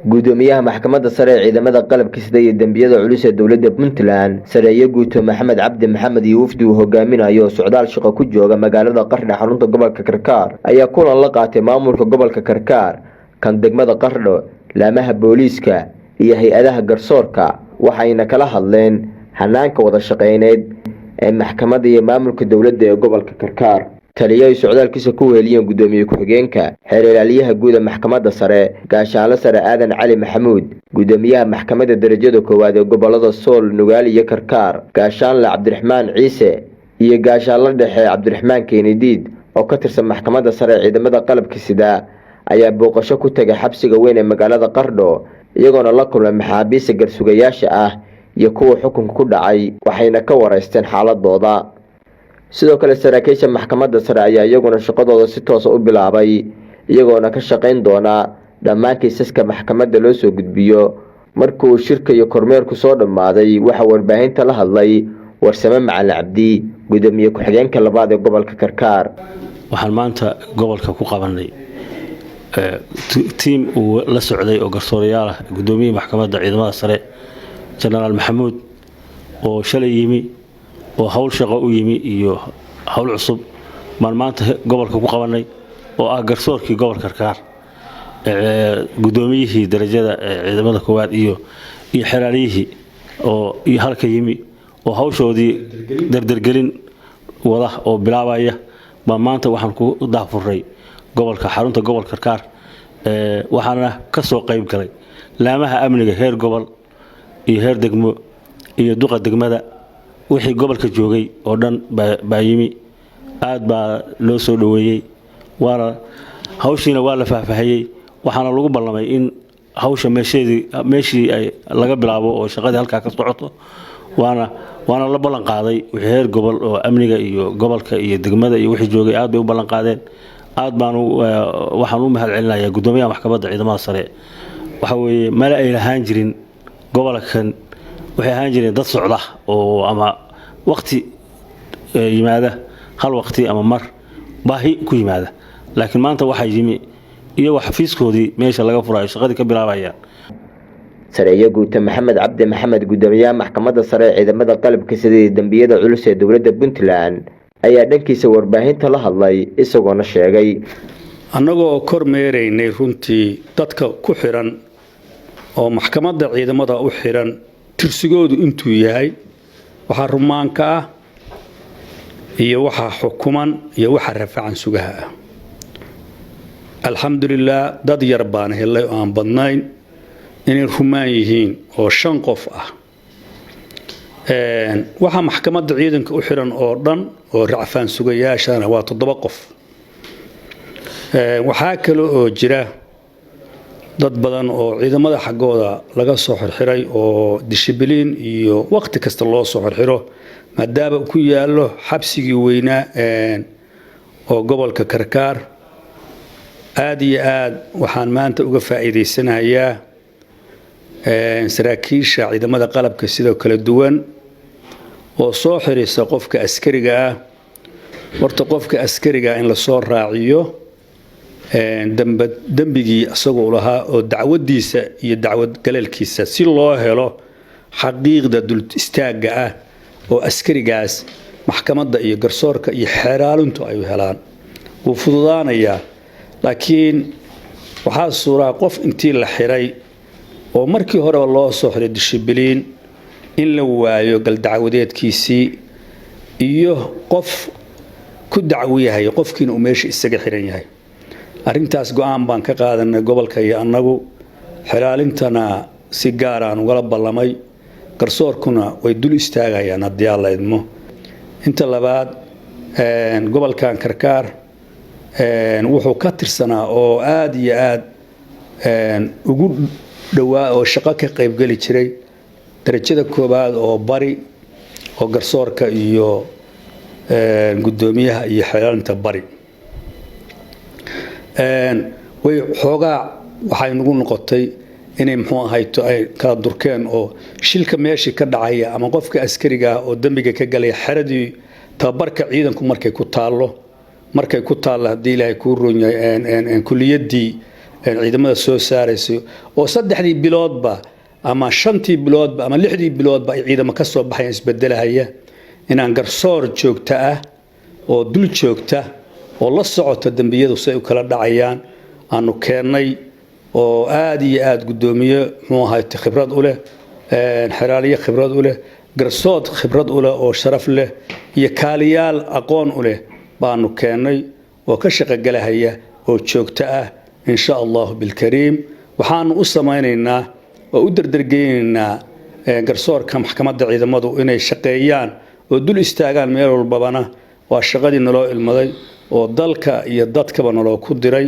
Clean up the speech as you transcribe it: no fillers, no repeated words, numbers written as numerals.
gudoomiyaha maxkamadda sare ee ciidamada qalabka sida iyo dambiyada culus ee dowladda Puntland sareeyo guuto Maxamed Cabdi Maxamed iyo wafdi uu hogaaminayo socdaal shaqo ku jooga magaalada Qardho xarunta gobolka Karkaar ayaa kulan la qaatay maamulka gobolka Karkaar kan degmada Qardho laamaha booliiska iyo hay'adaha garsoorka waxayna kala hadleen hanaanka wada shaqeyneed ee maxkamadda iyo maamulka dowladda ee gobolka Karkaar taliyaha socdaalkiisa ku weeliyeen gudoomiye ku-xigeenka xeer ilaaliyaha guud ee maxkamadda sare gaashaanle sare aadan cali maxamuud gudoomiyaha maxkamadda darajada koowaad ee gobolada Sool Nugaal iyo Karkaar gaashaanle Cabdiraxmaan Ciise iyo gaashaanle dhexe Cabdiraxmaan Keenadiid oo ka tirsan maxkamadda sare ee ciidamada qalabka sida ayaa booqasho ku tagay xabsiga weyn ee magaalada Qardho iyagoona la kulmay maxaabiista garsugayaasha ah iyo kuwa xukunka ku dhacay waxayna ka wareysteen xaaladooda sidoo kale saraakiisha maxkamadda sare ayaa iyaguna shaqadooda si toos ah u bilaabay iyagoona ka shaqeyn doona dhammaan kiisaska maxkamadda loo soo gudbiyo markuu shirka iyo kormeerku soo dhamaaday waxa warbaahinta la hadlay warsame Macalin Cabdi gudoomiye ku-xigeenka labaad ee gobolka Karkaar waxaan maanta gobolka ku qabanay team uu la socday oo garsoorayaal ah gudoomiyaha maxkamadda ciidamada sare General Maxamuud oo shalay yimi oo hawl shaqo u yimi iyo hawl cusub maanta gobolka ku qabanay oo ah garsoorkii gobolka Karkaar gudoomiyihii darajada ciidamada koowaad iyo xeraaliyihii oo halka yimi oo hawshoodii dardargelin wada oo bilaabaya maanta waxaan ku daafuray gobolka xarunta gobolka Karkaar waxaana ka soo qayb galay laamaha amniga heer gobol iyo heer degmo iyo duqa degmada wixii gobolka joogay oo dhan baa yimi aad baa loo soo dhaweeyay waana hawshiina waa la faahfaahiyay waxaana lagu ballamay in hawsha meeshii ay laga bilaabo oo shaqadii halka ka socoto waana la ballan qaaday wixii heer gobol oo amniga iyo gobolka iyo degmada iyo wixii joogay aad bay u ballan qaadeen aad baan waxaan u mahad celinayaa gudoomiyaha maxkamadda ciidamada sare waxa weeye mala ay lahaan jirin gobolkan waxay ahaan jireen dad socda oo ama waqti yimaada hal waqti ama mar baahi ku yimaada laakiin maanta waxa yimi iyo wax xafiiskoodii meesha laga furayo shaqadii ka bilaabayaan sareeyo guuto Maxamed Cabdi Maxamed gudoomiyaha maxkamadda sare ee ciidamada qalabka sida iyo dambiyada culus ee dowladda Puntland ayaa dhankiisa warbaahinta la hadlay isagoona sheegay annagoo kormeeraynay runtii dadka ku xiran oo maxkamadda ciidamada u xiran tirsigoodu intuu yahay waxa rumaanka ah iyo waxa xukuman iyo waxa rafaacan sugaha ah alxamdulillah dad yar baan helay oo aan badnayn inay rumaan yihiin oo 5 qof ah waxa maxkamadda ciidanka u xiran oo dhan oo rafaan sugayaashana waa 7 qof waxa kale oo jira dad badan oo ciidamada xaqooda laga soo xirxiray oo dishibiliin iyo waqti kasta loo soo xirxiro maadaama ku yaalo xabsigii weynaa oo gobolka Karkaar aad iyo aad waxaan maanta uga faa'iideysanayaa saraakiisha ciidamada qalabka sidoo kala duwan oo soo xirisa qofka askariga ah horta qofka askariga in la soo raaciyo dambigii asagoo lahaa oo dacwadiisa iyo dacwad galeelkiisa si loo helo xaqiiqda dul istaaga ah oo askarigaas maxkamadda iyo garsoorka iyo xeeraalintu ay helaan wuu fududaanayaa laakiin waxaa suuraa qof intii la xiray oo markii hore loo soo xiray dishibiliin in la waayo gal dacwadeedkiisii iyo qof ku dacwiyahay qofkiina uu meesha isaga xiran yahay arintaas go'aan baan ka qaadanay gobolka iyo annagu xiraalintana si gaar ah uga ballamay garsoorkuna way dul istaagayaan haddii alla idmo inta labaad gobolkan Karkaar wuxuu ka tirsanaa oo aad iyo aad ugu dhawaa oo shaqo ka qayb gali jiray darajada koobaad oo bari oo garsoorka iyo gudoomiyaha iyo xiraalinta bari way xoogaa waxay nagu noqotay inay muxuu ahayto ay kala durkeen oo shilka meeshii ka dhacaya ama qofka askariga oo dambiga ka galay xeradii tababarka ciidanku markay ku taalo hadii Ilaahay ku roon yahay kulliyadii ciidamada soo saarayso oo 3 biloodba ama 5 biloodba ama 6 biloodba ay ciidamo ka soo baxayaan isbedelahaya inaan garsoor joogta ah oo dul joogta oo la socota dambiyadu si ay u kala dhacayaan aanu keenay oo aad iyo aad gudoomiye muxuu ahaa khibrad u leh xiraaliye khibrad u leh garsood khibrad u leh oo sharaf leh iyo kaaliyaal aqoon u leh baanu keenay oo ka shaqo galahaya oo joogta ah insha Allah bil kariim waxaanu u sameeynaa oo u dardargeynaa garsoorka maxkamadda ciidamadu inay shaqeeyaan oo dul istaagaan meel walbana waa shaqadii naloo ilmaday oo dalka iyo dadkaba naloo ku diray